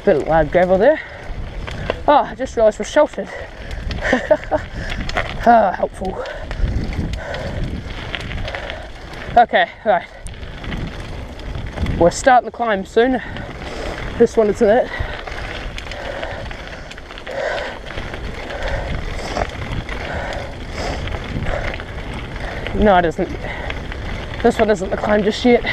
Bit of loud gravel there. Oh, I just realised we're sheltered. Ah, helpful. Okay, right. We're starting the climb soon. This one isn't it. No, it isn't. This one isn't the climb just yet.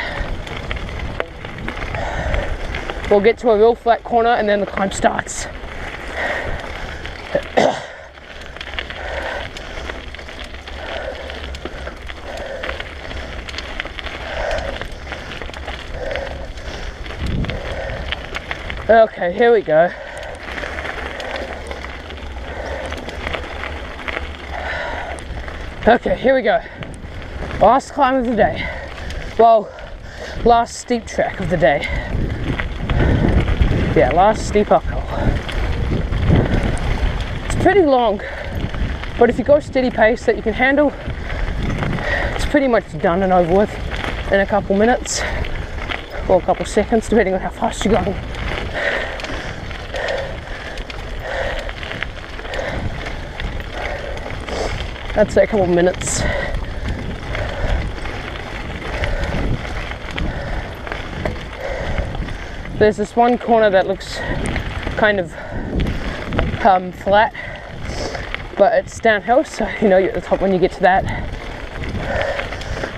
We'll get to a real flat corner and then the climb starts. Okay, here we go. Okay, here we go. Last climb of the day. Well, last steep track of the day. Yeah, last steep uphill. It's pretty long, but if you go steady pace that you can handle, it's pretty much done and over with in a couple minutes or a couple seconds, depending on how fast you're going. I'd say a couple minutes. There's this one corner that looks kind of flat, but it's downhill, so you know you're at the top when you get to that,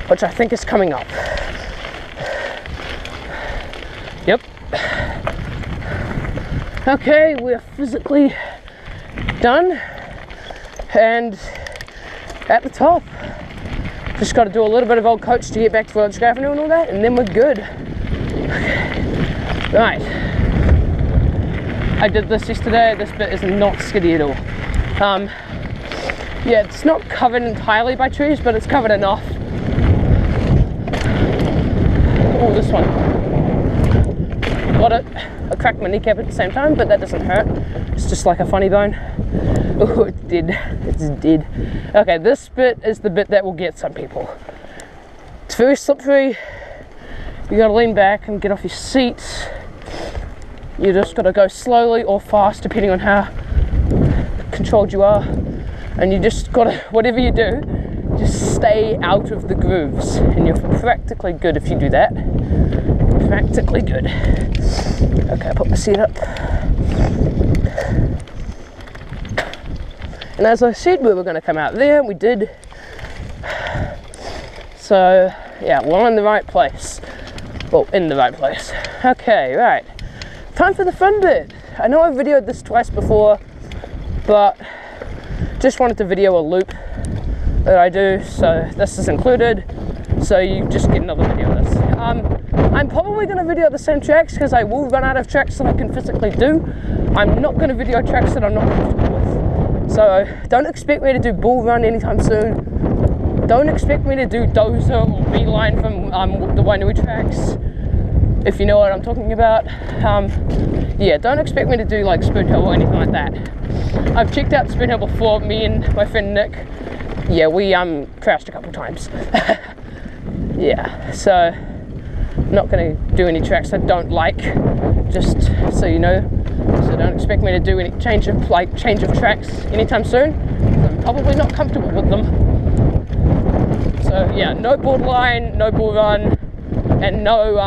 which I think is coming up. Yep. Okay, we're physically done and at the top. Just got to do a little bit of old coach to get back to Village Avenue and all that, and then we're good. Okay. Right. I did this yesterday. This bit is not skiddy at all. Yeah, it's not covered entirely by trees, but it's covered enough. Oh, this one. Got it. I cracked my kneecap at the same time, but that doesn't hurt. It's just like a funny bone. Oh, it's dead. It's dead. Okay, this bit is the bit that will get some people. It's very slippery. You gotta lean back and get off your seat. You just gotta go slowly or fast, depending on how controlled you are. And you just gotta, whatever you do, just stay out of the grooves. And you're practically good if you do that. Practically good. Okay, I put my seat up. And as I said, we were going to come out there, and we did. So, yeah, we're in the right place. Well, in the right place. Okay, right. Time for the fun bit. I know I've videoed this twice before, but just wanted to video a loop that I do, so this is included. So you just get another video of this. I'm probably going to video the same tracks because I will run out of tracks that I can physically do. I'm not going to video tracks that I'm not comfortable with. So don't expect me to do Bull Run anytime soon. Don't expect me to do Dozer or Beeline from the Wainui tracks, if you know what I'm talking about. Yeah, don't expect me to do like Spoon Hill or anything like that. I've checked out Spoon Hill before. Me and my friend Nick, yeah, we crashed a couple times. Yeah, so I'm not going to do any tracks I don't like, just so you know. So don't expect me to do any change of tracks anytime soon. I'm probably not comfortable with them. So yeah, no Borderline, no Bull Run, and no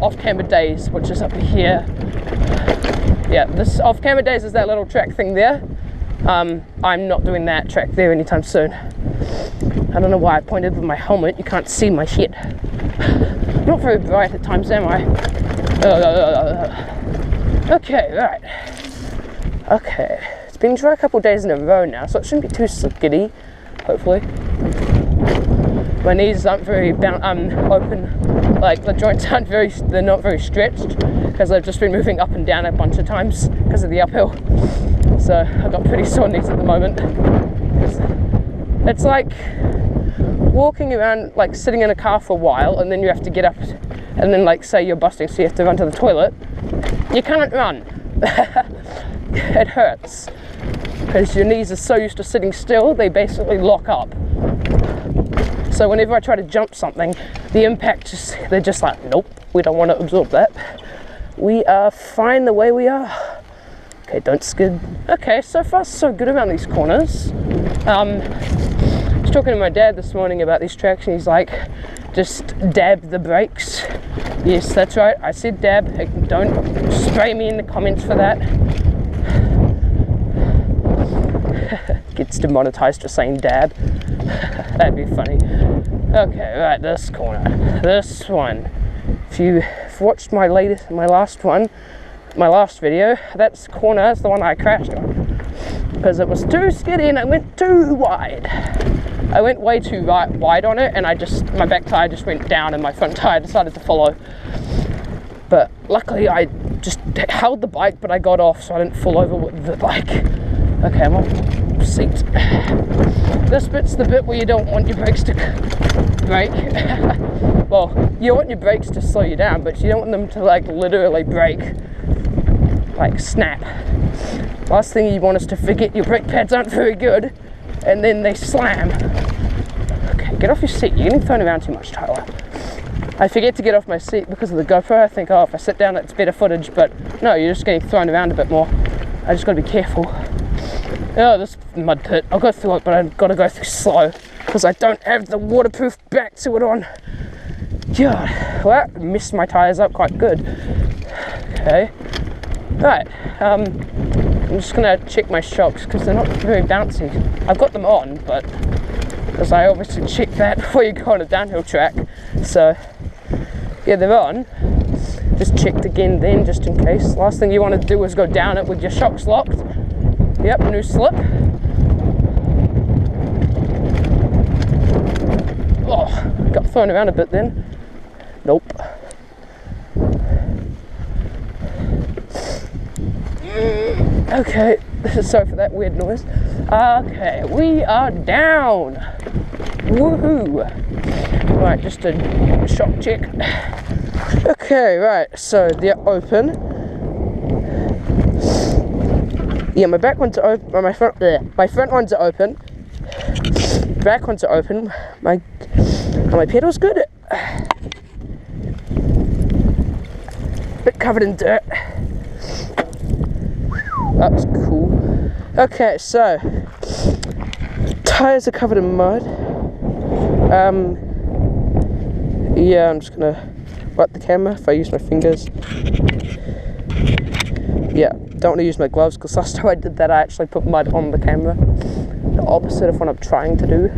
off-camber days, which is up here. Yeah, this off-camber days is that little track thing there. I'm not doing that track there anytime soon. I don't know why I pointed with my helmet. You can't see my shit. Not very bright at times, am I? Okay, right. Okay, it's been dry a couple of days in a row now, so it shouldn't be too skiddy, hopefully. My knees aren't very open, like the joints aren't they're not very stretched, because I've just been moving up and down a bunch of times because of the uphill. So I've got pretty sore knees at the moment. It's like walking around, like sitting in a car for a while, and then you have to get up, and then like say you're busting, so you have to run to the toilet. You can't run. It hurts because your knees are so used to sitting still, they basically lock up. So whenever I try to jump something, the impact they're just like, nope, we don't want to absorb that. we are fine the way we are. Okay, don't skid. Okay, so far so good around these corners. I was talking to my dad this morning about these tracks, and he's like, just dab the brakes. Yes, that's right, I said dab. Don't spray me in the comments for that. Gets demonetized for saying dab. That'd be funny. Okay, right, this corner. This one. If you've watched my last video, that's corner is the one I crashed on. Because it was too skiddy and I went too wide. I went way too wide on it, and my back tire just went down and my front tire decided to follow. But luckily I just held the bike, but I got off so I didn't fall over with the bike. Okay, I'm on seat. This bit's the bit where you don't want your brakes to brake. Well, you want your brakes to slow you down, but you don't want them to like literally brake, like snap. Last thing you want is to forget your brake pads aren't very good, and then they slam. Okay, get off your seat. You're getting thrown around too much, Tyler. I forget to get off my seat because of the GoPro. I think, oh, if I sit down, it's better footage, but no, you're just getting thrown around a bit more. I just gotta be careful. Oh, this mud pit. I'll go through it, but I've gotta go through slow because I don't have the waterproof back to it on. God, well, that messed my tires up quite good. Okay, right. I'm just gonna check my shocks because they're not very bouncy. I've got them on, but because I obviously check that before you go on a downhill track. So yeah, they're on. Just checked again then, just in case. Last thing you want to do is go down it with your shocks locked. Yep, new slip. Oh, got thrown around a bit then. Nope. Okay, sorry for that weird noise. Okay, we are down. Woohoo! Right, just a shock check. Okay, right, so they're open. Yeah, my back ones are open. My front ones are open. Back ones are open. My pedal's good. Bit covered in dirt. That's cool. Okay, so tires are covered in mud. Yeah, I'm just gonna wipe the camera if I use my fingers. Yeah, don't want to use my gloves because last time I did that I actually put mud on the camera. The opposite of what I'm trying to do.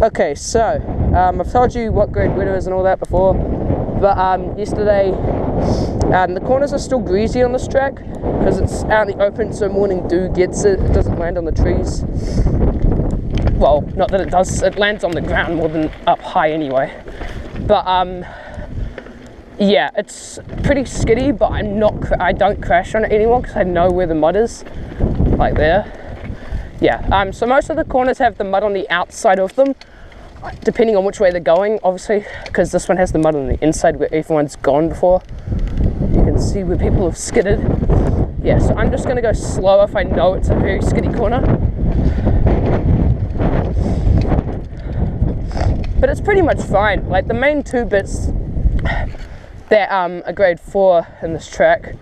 Okay, so I've told you what grade weather is and all that before, but yesterday the corners are still greasy on this track because it's out in the open, so morning dew gets it. It doesn't land on the trees. Well, not that it does, it lands on the ground more than up high anyway. But yeah, it's pretty skiddy, but I don't crash on it anymore because I know where the mud is, like there. Yeah, so most of the corners have the mud on the outside of them, depending on which way they're going, obviously, because this one has the mud on the inside where everyone's gone before. You can see where people have skidded. Yeah, so I'm just gonna go slow if I know it's a very skiddy corner. But it's pretty much fine. Like the main two bits that are grade 4 in this track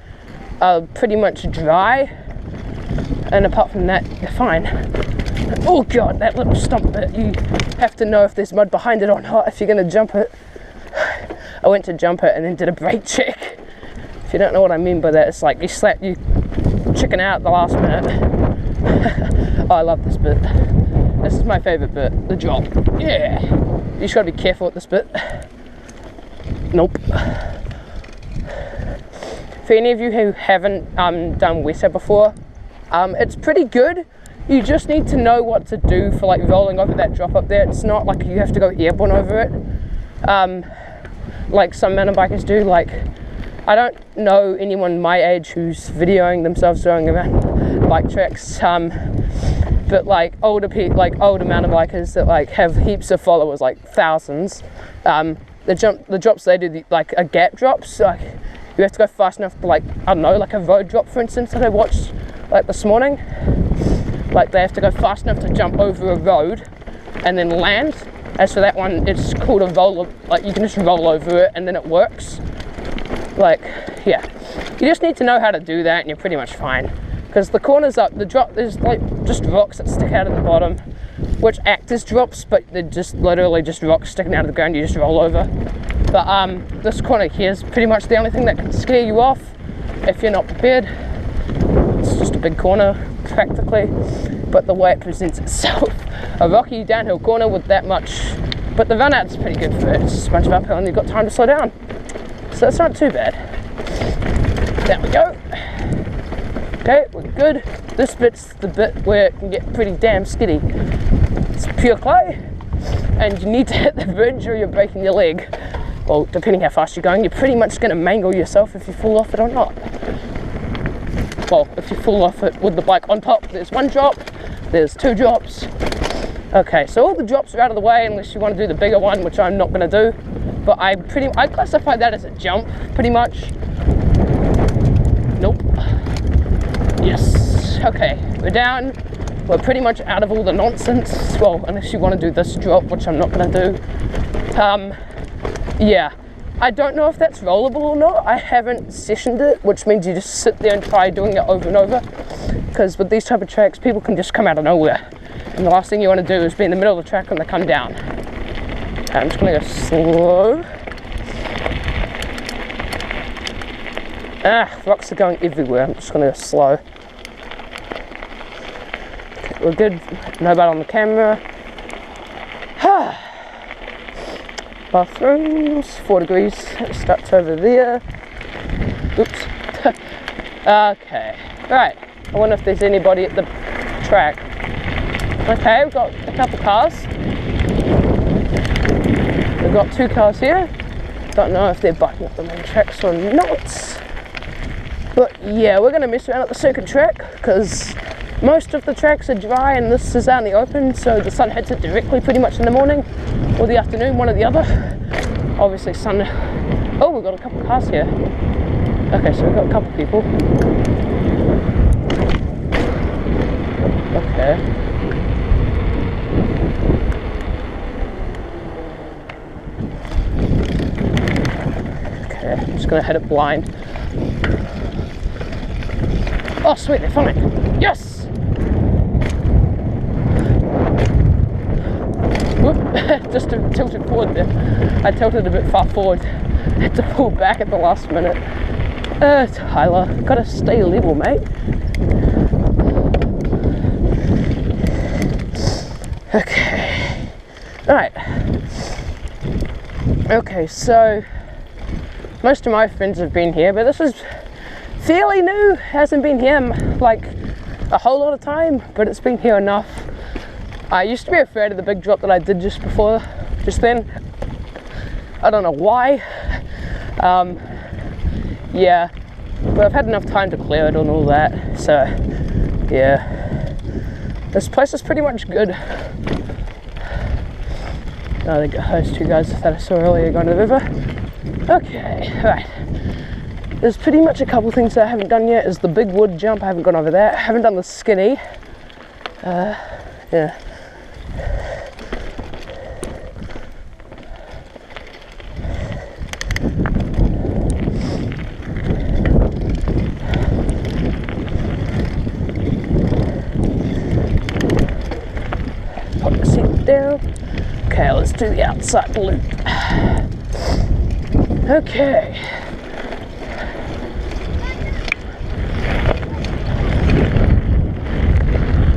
are pretty much dry, and apart from that, they're fine. Oh god, that little stump bit, you have to know if there's mud behind it or not if you're gonna jump it. I went to jump it and then did a brake check. If you don't know what I mean by that, it's like you chicken out at the last minute. Oh, I love this bit. This is my favourite bit, the drop. Yeah, you just gotta be careful at this bit. Nope. For any of you who haven't done Weta before, it's pretty good. You just need to know what to do for like rolling over that drop up there. It's not like you have to go airborne over it, like some mountain bikers do. Like, I don't know anyone my age who's videoing themselves going around bike tracks, but like older mountain bikers that like have heaps of followers, like thousands, the drops they do, like are gap drops. Like you have to go fast enough to, like, I don't know, like a road drop for instance that I watched like this morning. Like they have to go fast enough to jump over a road and then land. As for that one, it's called a roll, like you can just roll over it and then it works. Like, yeah, you just need to know how to do that and you're pretty much fine. Because the corners up, the drop, there's like just rocks that stick out of the bottom, which act as drops, but they're just literally just rocks sticking out of the ground, you just roll over. But this corner here is pretty much the only thing that can scare you off if you're not prepared. It's just a big corner, practically, but the way it presents itself, a rocky downhill corner with that much, but the run out's pretty good for it. It's just a bunch of uphill and you've got time to slow down. So that's not too bad. There we go. Okay, we're good. This bit's the bit where it can get pretty damn skiddy. It's pure clay, and you need to hit the bridge or you're breaking your leg. Well, depending how fast you're going, you're pretty much going to mangle yourself if you fall off it or not. Well, if you fall off it with the bike on top, there's one drop, there's two drops. Okay, so all the drops are out of the way unless you want to do the bigger one, which I'm not going to do. But I classify that as a jump, pretty much. Nope. Yes. Okay, we're down. We're pretty much out of all the nonsense. Well, unless you want to do this drop, which I'm not going to do. Yeah. I don't know if that's rollable or not. I haven't sessioned it, which means you just sit there and try doing it over and over. Because with these type of tracks, people can just come out of nowhere. And the last thing you want to do is be in the middle of the track when they come down. Okay, I'm just going to go slow. Rocks are going everywhere. I'm just going to go slow. Okay, we're good. Nobody on the camera. Bathrooms, 4 degrees, it starts over there. Oops. Okay, right. I wonder if there's anybody at the track. Okay, we've got a couple cars. We've got 2 cars here. Don't know if they're biking up the main tracks or not. But yeah, we're going to mess around at the circuit track because most of the tracks are dry and this is out in the open, so the sun hits it directly pretty much in the morning or the afternoon, one or the other. Obviously sun. Oh, we've got a couple cars here. Okay, so we've got a couple people. Okay. Okay, I'm just gonna hit it blind. Oh sweet, they're fine. Yes! Whoop, just tilted forward there. I tilted a bit far forward. Had to pull back at the last minute. Tyler, gotta stay level, mate. Okay. Alright. Okay, so most of my friends have been here, but this is fairly new. Hasn't been here like a whole lot of time, but it's been here enough. I used to be afraid of the big drop that I did just then. I don't know why. Yeah, but I've had enough time to clear it and all that, so yeah. This place is pretty much good. Oh, those 2 guys that I saw earlier going to the river. Okay, right. There's pretty much a couple things that I haven't done yet. Is the big wood jump, I haven't gone over that. I haven't done the skinny. Yeah. Put the seat down. Okay, let's do the outside loop. Okay.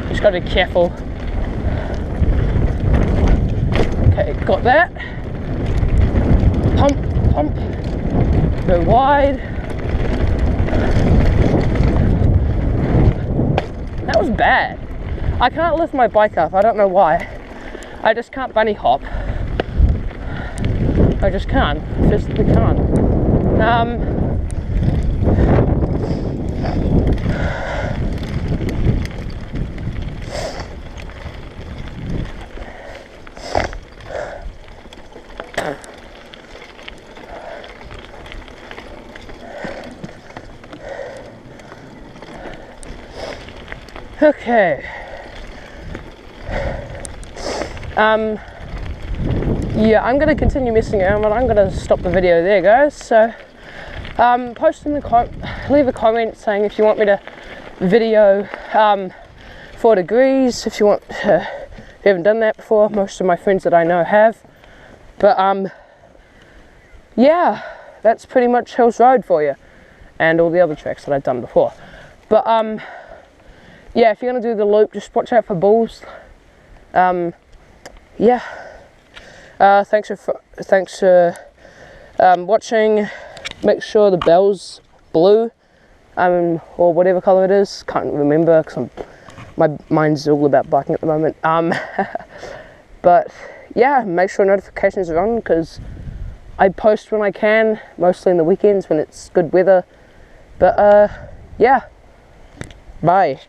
Just gotta be careful. Okay, got that. Pump. Go wide. That was bad. I can't lift my bike up, I don't know why. I just can't bunny hop. I just can't. Physically can't. Okay. Yeah, I'm going to continue messing around, but I'm going to stop the video there, guys. So, Post in the leave a comment saying if you want me to video 4 degrees, if you want if you haven't done that before. Most of my friends that I know have. But yeah, that's pretty much Hills Road for you, and all the other tracks that I've done before. But yeah, if you're gonna do the loop, just watch out for bulls. Yeah. Thanks for watching. Make sure the bell's blue, or whatever color it is. Can't remember because my mind's all about biking at the moment. But yeah, make sure notifications are on because I post when I can, mostly in the weekends when it's good weather. But yeah, bye.